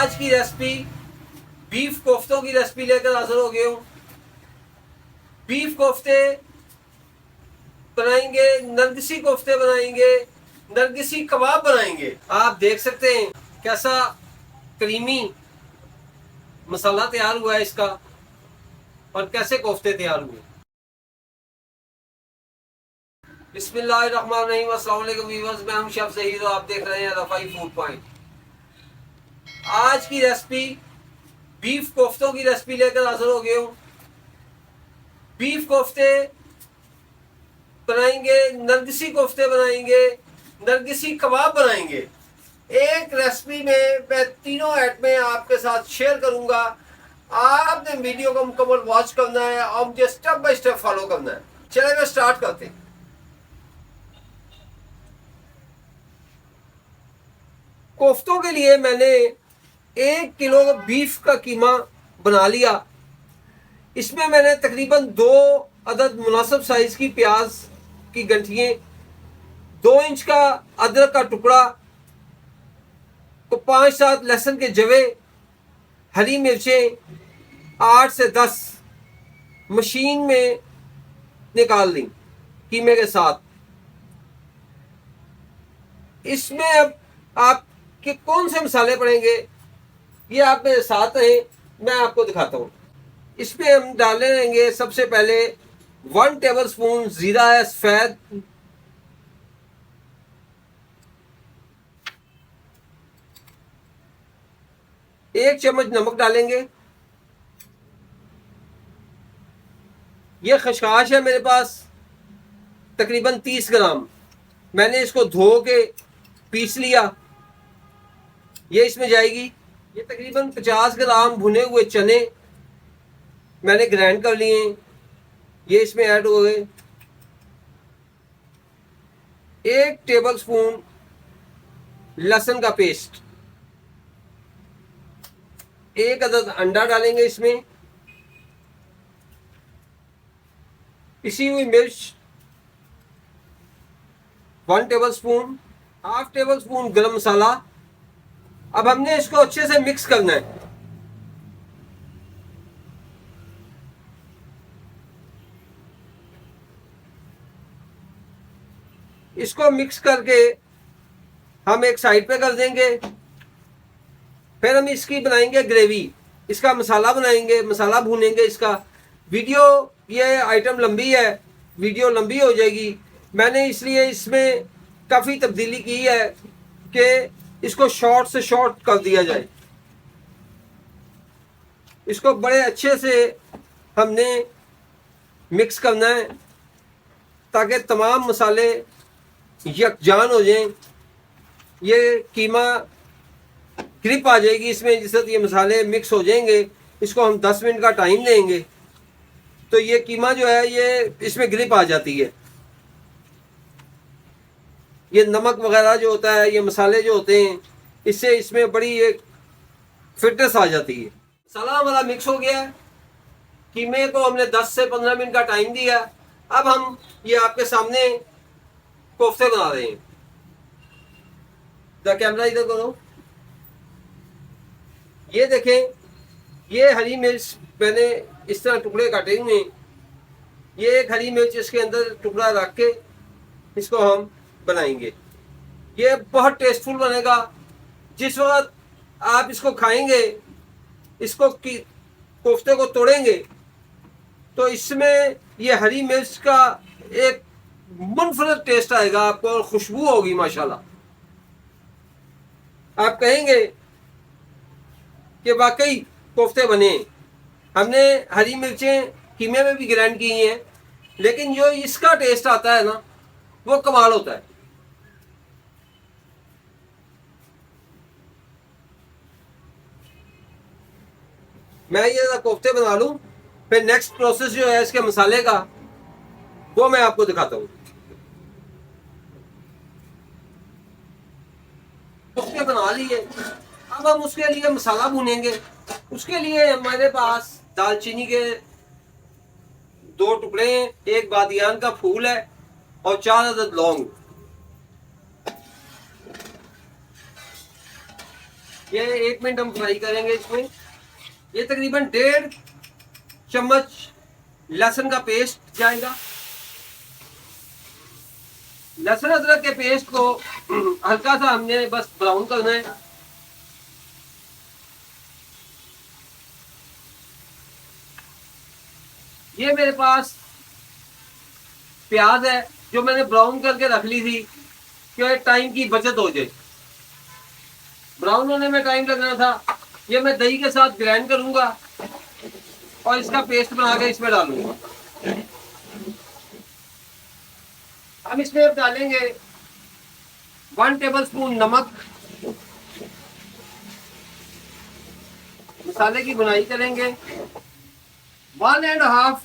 आज की recipe beef कोफ्तों की रेसिपी लेकर हाजिर हो गया हूँ। बीफ कोफ्ते बनाएंगे, नरगिसी कोफ्ते बनाएंगे, नरगिसी कबाब बनाएंगे। आप देख सकते हैं कैसा क्रीमी मसाला तैयार हुआ है इसका और कैसे कोफ्ते तैयार हुए। बिस्मिल्लाहिर्रहमानिर्रहीम, अस्सलाम वालेकुम व्यूअर्स, मैं हूं शेफ ज़हीर और आप देख रहे हैं रफ़ाई फूड पॉइंट। आज की रेसिपी बीफ कोफ्तों की रेसिपी लेकर हाजिर हो गया हूँ। बीफ कोफ्ते बनाएंगे, नरगिसी कोफ्ते बनाएंगे, नरगिसी कबाब बनाएंगे। एक रेसिपी में मैं तीनों आइटमें आपके साथ शेयर करूंगा। आपने वीडियो को मुकम्मल वॉच करना है और मुझे स्टेप बाय स्टेप फॉलो करना है। चलिए मैं स्टार्ट करते हैं। कोफ्तों के लिए मैंने 1 किलो बीफ का कीमा बना लिया। इसमें मैंने तकरीबन 2 अदद मुनासिब साइज की प्याज की गंठियाँ, 2 इंच का अदरक का टुकड़ा, तो 5-7 लहसुन के जवे, हरी मिर्चें 8 से 10 मशीन में निकाल ली कीमे के साथ। इसमें अब आपके कौन से मसाले पड़ेंगे ये आप मेरे साथ हैं, मैं आपको दिखाता हूँ। इसमें हम डालेंगे सबसे पहले 1 टेबल स्पून जीरा सफेद, 1 चम्मच नमक डालेंगे। ये खशखाश है मेरे पास तकरीबन 30 ग्राम। मैंने इसको धो के पीस लिया, ये इसमें जाएगी। ये तकरीबन 50 ग्राम भुने हुए चने मैंने ग्राइंड कर लिए हैं, ये इसमें ऐड हो गए। 1 टेबल स्पून लहसुन का पेस्ट, 1 अदद अंडा डालेंगे इसमें, पिसी हुई मिर्च 1 table spoon, half table spoon गरम मसाला। अब हमने इसको अच्छे से मिक्स करना है। इसको मिक्स करके हम एक साइड पे कर देंगे। फिर हम इसकी बनाएंगे ग्रेवी, इसका मसाला बनाएंगे, मसाला भूनेंगे इसका। वीडियो ये आइटम लंबी है, वीडियो लंबी हो जाएगी। मैंने इसलिए इसमें काफ़ी तब्दीली की है कि इसको शॉर्ट से शॉर्ट कर दिया जाए। इसको बड़े अच्छे से हमने मिक्स करना है ताकि तमाम मसाले यकजान हो जाएं। ये कीमा ग्रिप आ जाएगी इसमें, जिससे ये मसाले मिक्स हो जाएंगे। इसको हम 10 मिनट का टाइम देंगे तो ये कीमा जो है ये इसमें ग्रिप आ जाती है। ये नमक वगैरह जो होता है, ये मसाले जो होते हैं, इससे इसमें बड़ी एक फिटनेस आ जाती है। मसाला हमारा मिक्स हो गया है, कीमे को हमने 10 से 15 मिनट का टाइम दिया। अब हम ये आपके सामने कोफ्ते बना रहे हैं। कैमरा इधर करो। ये देखें, ये हरी मिर्च मैंने इस तरह टुकड़े काटे हुए हैं। ये एक हरी मिर्च इसके अंदर टुकड़ा रख के इसको हम बनाएंगे। ये बहुत टेस्टफुल बनेगा। जिस वक्त आप इसको खाएंगे, इसको कोफ्ते को तोड़ेंगे तो इसमें ये हरी मिर्च का एक मुनफरद टेस्ट आएगा आपको और खुशबू होगी माशाल्लाह। आप कहेंगे कि वाकई कोफ्ते बने। हमने हरी मिर्चें कीमे में भी ग्राइंड की हैं, लेकिन जो इसका टेस्ट आता है ना, वो कमाल होता है। मैं ये कोफ्ते बना लूं, फिर नेक्स्ट प्रोसेस जो है इसके मसाले का वो मैं आपको दिखाता हूँ। कोफ्ते बना लिए, अब हम उसके लिए मसाला भूनेंगे। उसके लिए हमारे पास दालचीनी के 2 टुकड़े हैं, 1 बादियान का फूल है और 4 अदद लौंग। ये 1 मिनट हम फ्राई करेंगे इसमें। ये तकरीबन 1.5 चम्मच लहसुन का पेस्ट जाएगा। लहसुन अदरक के पेस्ट को हल्का सा हमने बस ब्राउन करना है। ये मेरे पास प्याज है जो मैंने ब्राउन करके रख ली थी कि टाइम की बचत हो जाए। ब्राउन होने में टाइम लगना था। ये मैं दही के साथ ग्राइंड करूंगा और इसका पेस्ट बना के इसमें डालूंगा। हम इसमें डालेंगे 1 टेबलस्पून नमक। मसाले की बुनाई करेंगे। 1.5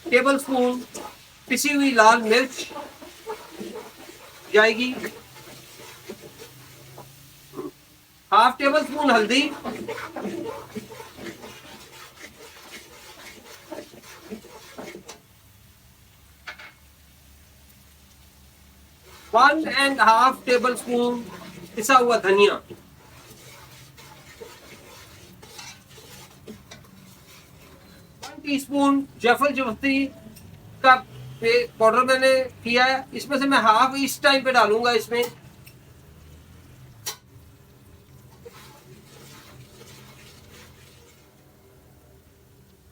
टेबलस्पून पिसी हुई लाल मिर्च जाएगी। 1/2 टेबलस्पून हल्दी। 1.5 टेबलस्पून पिसा हुआ धनिया। 1 टीस्पून जायफल जावित्री का पाउडर मैंने किया है। इसमें से मैं हाफ इस टाइम पे डालूंगा। इसमें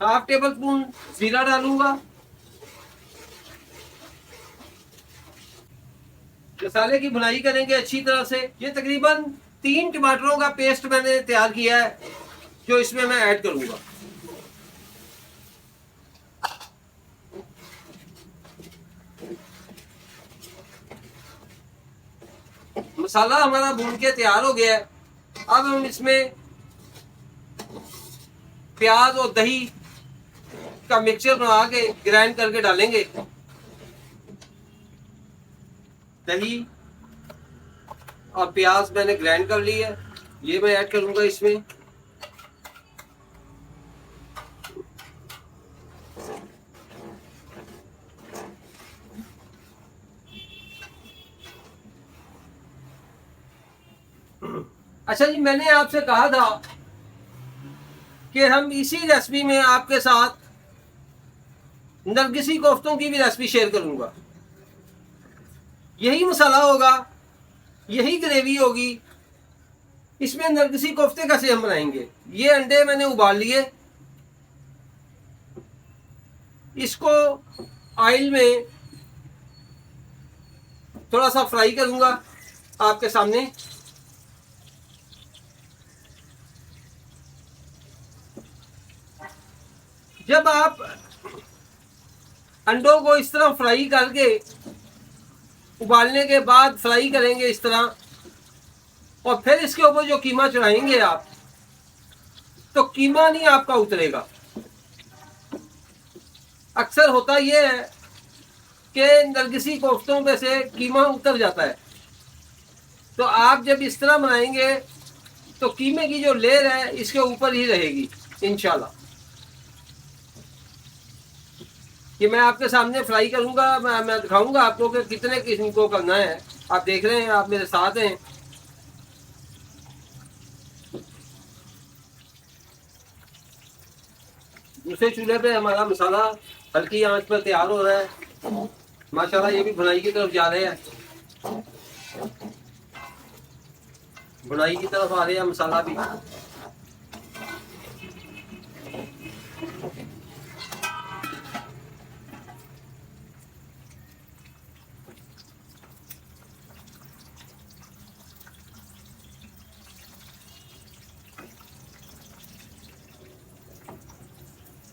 हाफ टेबल स्पून जीरा डालूंगा। मसाले की भुनाई करेंगे अच्छी तरह से। ये तकरीबन 3 टमाटरों का पेस्ट मैंने तैयार किया है जो इसमें मैं ऐड करूंगा। मसाला हमारा भून के तैयार हो गया है। अब हम इसमें प्याज और दही का मिक्सचर बना के ग्राइंड करके डालेंगे। दही और प्याज मैंने ग्राइंड कर ली है, ये मैं ऐड करूंगा इसमें। अच्छा जी, मैंने आपसे कहा था कि हम इसी रेसिपी में आपके साथ नरगिसी कोफ्तों की भी रेसिपी शेयर करूंगा। यही मसाला होगा, यही ग्रेवी होगी। इसमें नरगिसी कोफ्ते कैसे हम बनाएंगे? ये अंडे मैंने उबाल लिए, इसको ऑयल में थोड़ा सा फ्राई करूंगा आपके सामने। जब आप अंडों को इस तरह फ्राई करके उबालने के बाद फ्राई करेंगे इस तरह, और फिर इसके ऊपर जो कीमा चढ़ाएंगे आप, तो कीमा नहीं आपका उतरेगा। अक्सर होता यह है कि नरगिसी कोफ्तों में से कीमा उतर जाता है। तो आप जब इस तरह बनाएंगे तो कीमे की जो लेयर है इसके ऊपर ही रहेगी इंशाल्लाह। कि मैं आपके सामने फ्राई करूंगा, मैं दिखाऊंगा आपको कि कितने किस्म को करना है। आप देख रहे हैं, आप मेरे साथ हैं। दूसरे चूल्हे पे हमारा मसाला हल्की आंच पर तैयार हो रहा है। माशाल्लाह ये भी भुनाई की तरफ जा रहे हैं, भुनाई की तरफ आ रहे हैं मसाला भी।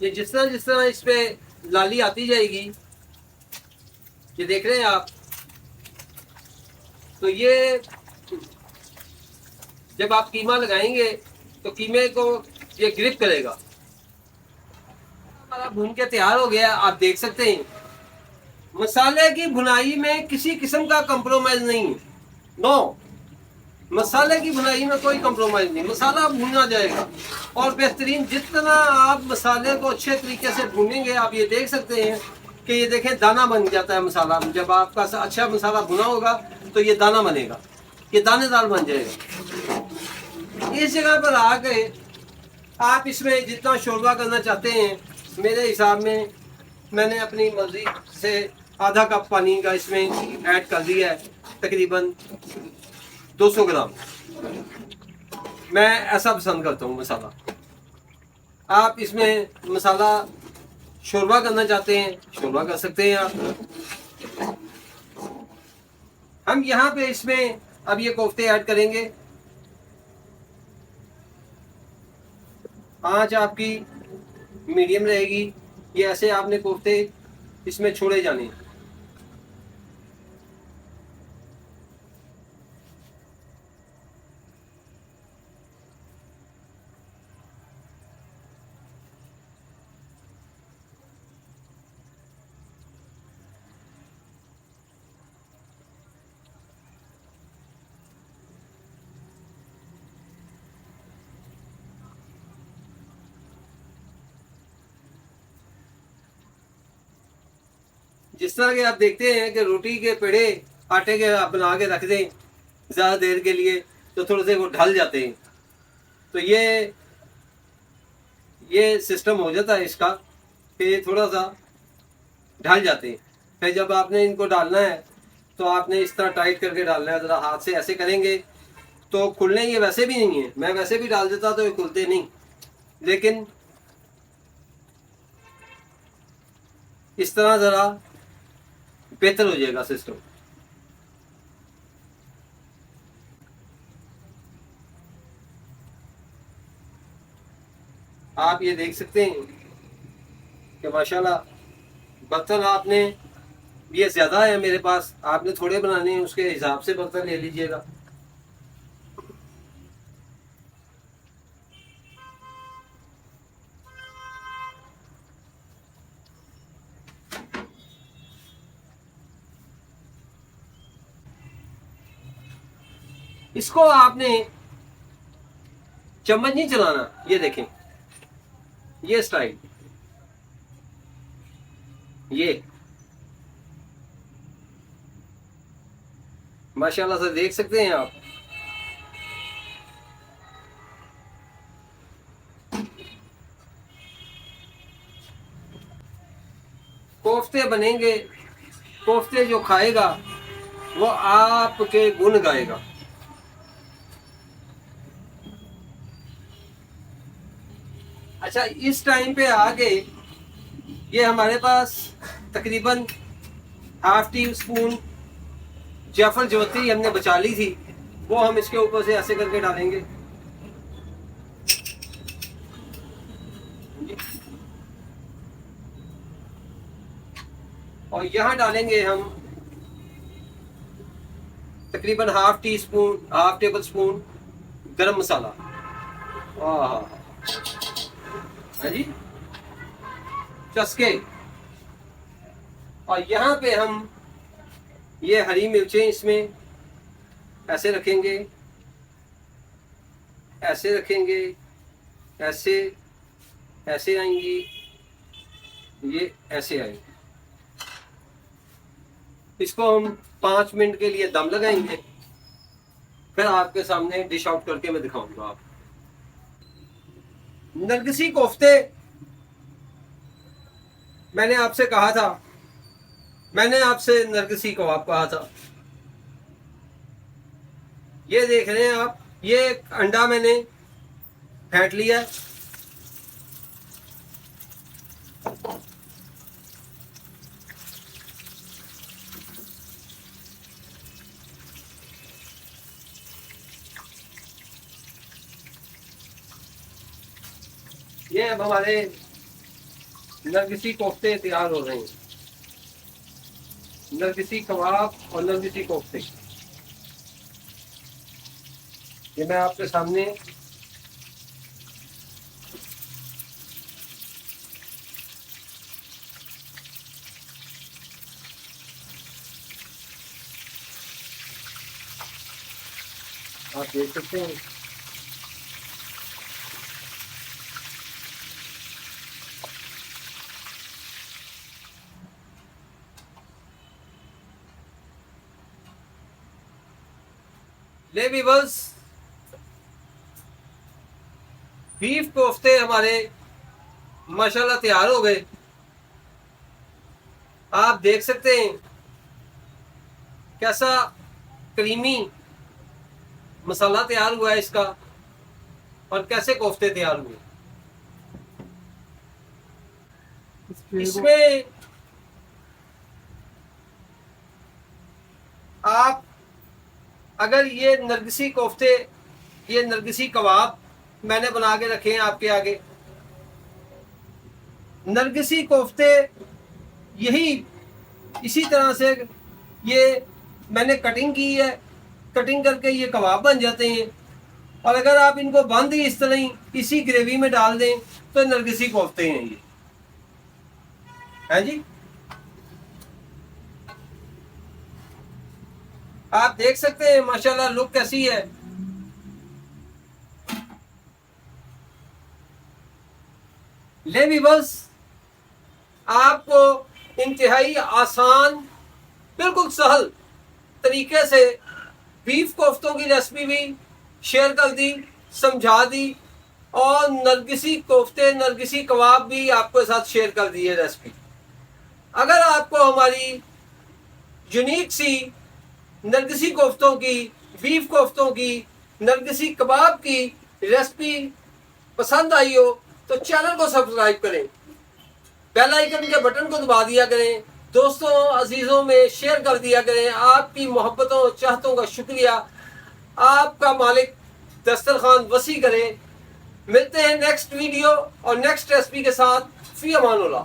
ये जिस तरह इस पे लाली आती जाएगी, ये देख रहे हैं आप, तो ये जब आप कीमा लगाएंगे तो कीमे को ये ग्रिप करेगा। हमारा भून के तैयार हो गया, आप देख सकते हैं। मसाले की भुनाई में किसी किस्म का कंप्रोमाइज नहीं, नो। मसाले की भुनाई में कोई कंप्रोमाइज नहीं, मसाला भुना जाएगा। और बेहतरीन, जितना आप मसाले को अच्छे तरीके से भूनेंगे, आप ये देख सकते हैं कि ये देखें दाना बन जाता है मसाला। जब आपका अच्छा मसाला भुना होगा तो ये दाना बनेगा, ये दानेदार बन जाएगा। इस जगह पर आके आप इसमें जितना शोरबा करना चाहते हैं, मेरे हिसाब में मैंने अपनी मर्जी से आधा कप पानी का इसमें ऐड कर दिया है, तकरीबन 200 ग्राम। मैं ऐसा पसंद करता हूँ मसाला। आप इसमें मसाला शोरबा करना चाहते हैं, शोरबा कर सकते हैं आप। हम यहाँ पे इसमें अब ये कोफ्ते ऐड करेंगे। आंच आपकी मीडियम रहेगी। ये ऐसे आपने कोफ्ते इसमें छोड़े जाने। जिस तरह के आप देखते हैं कि रोटी के पेड़े आटे के आप बना के रख दें ज़्यादा देर के लिए तो थोड़े से वो ढल जाते हैं। तो ये सिस्टम हो जाता है इसका कि थोड़ा सा ढल जाते हैं। फिर जब आपने इनको डालना है तो आपने इस तरह टाइट करके डालना है। ज़रा हाथ से ऐसे करेंगे तो खुलने ये वैसे भी नहीं है। मैं वैसे भी डाल देता तो ये खुलते नहीं, लेकिन इस तरह ज़रा बेहतर हो जाएगा सिस्टम। आप ये देख सकते हैं कि माशाल्लाह बर्तन आपने ये ज़्यादा है मेरे पास, आपने थोड़े बनाने हैं उसके हिसाब से बर्तन ले लीजिएगा। इसको आपने चम्मच नहीं चलाना। ये देखें, ये स्टाइल, ये माशाल्लाह से देख सकते हैं आप। कोफ्ते बनेंगे, कोफ्ते जो खाएगा वो आपके गुण गाएगा। अच्छा, इस टाइम पे आगे ये हमारे पास तकरीबन हाफ टी स्पून जाफर जवत्री हमने बचा ली थी, वो हम इसके ऊपर से ऐसे करके डालेंगे। और यहाँ डालेंगे हम तकरीबन हाफ टेबल स्पून गरम मसाला। है जी, चस्के। और यहाँ पे हम ये हरी मिर्चें इसमें ऐसे रखेंगे, ऐसे रखेंगे, ऐसे ऐसे आएंगी, ये ऐसे आएंगी। इसको हम 5 मिनट के लिए दम लगाएंगे, फिर आपके सामने डिश आउट करके मैं दिखाऊंगा आप। नरगिसी कोफ्ते मैंने आपसे कहा था, मैंने आपसे नरगिसी कबाब कहा था। ये देख रहे हैं आप, ये एक अंडा मैंने फेंट लिया। ये अब हमारे नरगिसी कोफ्ते तैयार हो रहे हैं। नरगिसी कबाब और नरगिसी कोफ्ते ये मैं आपके सामने आप देख सकते हैं। ले भी बस बीफ कोफ्ते हमारे माशाल्लाह तैयार हो गए। आप देख सकते हैं कैसा क्रीमी मसाला तैयार हुआ है इसका, और कैसे कोफ्ते तैयार हुए। इसमें आप अगर ये नरगिसी कोफ्ते, ये नरगिसी कबाब मैंने बना के रखे हैं आपके आगे। नरगिसी कोफ्ते यही इसी तरह से ये मैंने कटिंग की है, कटिंग करके ये कबाब बन जाते हैं। और अगर आप इनको बंद ही इस तरह ही इसी ग्रेवी में डाल दें तो नरगिसी कोफ्ते हैं ये, है जी। आप देख सकते हैं माशाल्लाह लुक कैसी है। ले व्यूअर्स, आपको इंतहाई आसान, बिल्कुल सहल तरीके से बीफ कोफ्तों की रेसिपी भी शेयर कर दी, समझा दी, और नरगिसी कोफ्ते, नरगिसी कबाब भी आपके साथ शेयर कर दी है रेसिपी। अगर आपको हमारी यूनिक सी नरगिसी कोफ्तों की, बीफ कोफ्तों की, नरगिसी कबाब की रेसिपी पसंद आई हो तो चैनल को सब्सक्राइब करें, बेल आइकन के बटन को दबा दिया करें, दोस्तों अजीजों में शेयर कर दिया करें। आपकी मोहब्बतों चाहतों का शुक्रिया। आपका मालिक दस्तरखान वसी करे। मिलते हैं नेक्स्ट वीडियो और नेक्स्ट रेसिपी के साथ। फी अमानुल्लाह।